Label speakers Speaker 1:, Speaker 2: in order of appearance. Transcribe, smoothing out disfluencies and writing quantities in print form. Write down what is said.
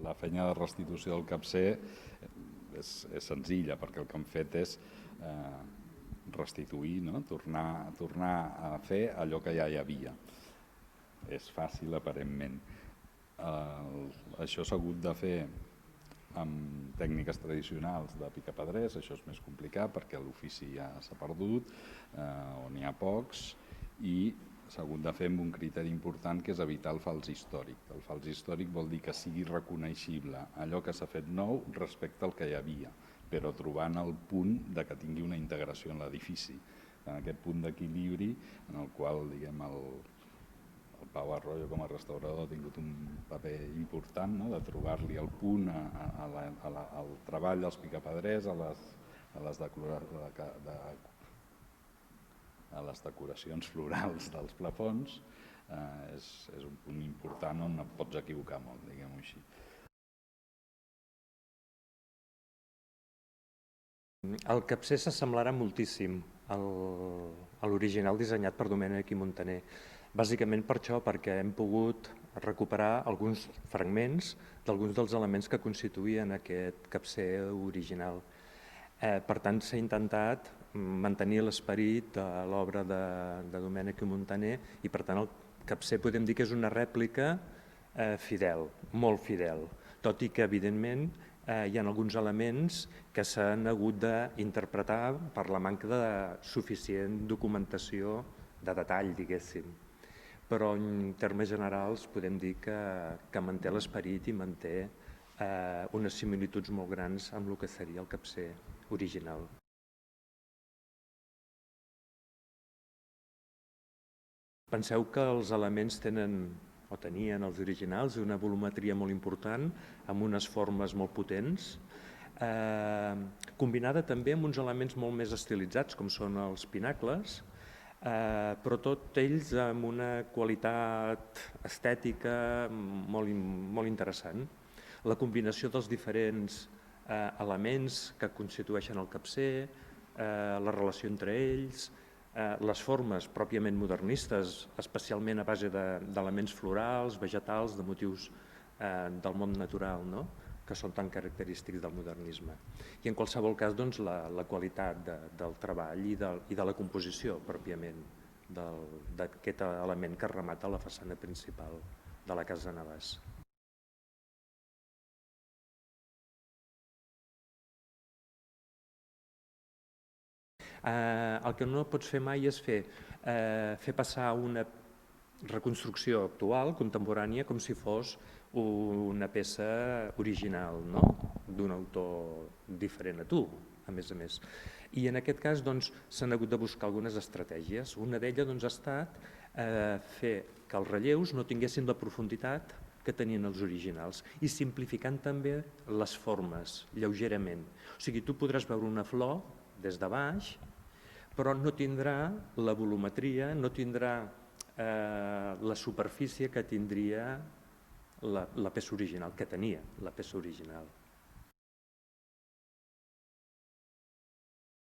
Speaker 1: la feina de restitució del capcer és senzilla, perquè el que hem fet és restituir, tornar a fer allò que ja hi havia. És fàcil, aparentment. Això s'ha hagut de fer amb tècniques tradicionals de picapedrers, això és més complicat perquè l'ofici ja s'ha perdut, o n'hi ha pocs, i s'ha hagut de fer amb un criteri important que és evitar el fals històric. El fals històric vol dir que sigui reconeixible allò que s'ha fet nou respecte al que hi havia, però trobant el punt de que tingui una integració en l'edifici, en aquest punt d'equilibri en el qual, diguem, el Pau Arroyo com a restaurador ha tingut un paper important, de trobar-li el punt al treball dels picapedrers, a les decoracions florals dels plafons. És un punt important on et pots equivocar molt, diguem-ho així.
Speaker 2: El capcer s'assemblarà moltíssim a l'original dissenyat per Domènech i Muntaner. Bàsicament per això, perquè hem pogut recuperar alguns fragments d'alguns dels elements que constituïen aquest capcer original. Per tant, s'ha intentat mantenir l'esperit de l'obra de Domènech i Muntaner i, per tant, el capcer podem dir que és una rèplica fidel, molt fidel, tot i que, evidentment, hi ha alguns elements que s'han hagut d'interpretar per la manca de suficient documentació de detall, diguéssim. Però en termes generals podem dir que manté l'esperit i manté unes similituds molt grans amb el que seria el capcer original. Penseu que els elements tenen, o tenien els originals, una volumetria molt important, amb unes formes molt potents, combinada també amb uns elements molt més estilitzats, com són els pinacles, però tots ells amb una qualitat estètica molt interessant. La combinació dels diferents elements que constitueixen el capcer, la relació entre ells, les formes pròpiament modernistes, especialment a base d'elements florals, vegetals, de motius del món natural, que són tan característics del modernisme. I en qualsevol cas, la qualitat del treball i de la composició, pròpiament, d'aquest element que remata la façana principal de la Casa Navàs. El que no pots fer mai és fer passar una reconstrucció actual, contemporània, com si fos una peça original, d'un autor diferent a tu, a més. I en aquest cas s'han hagut de buscar algunes estratègies. Una d'elles ha estat fer que els relleus no tinguessin la profunditat que tenien els originals i simplificant també les formes, lleugerament. O sigui, tu podràs veure una flor des de baix, però no tindrà la volumetria, no tindrà la superfície que tindria la peça original, que tenia la peça original.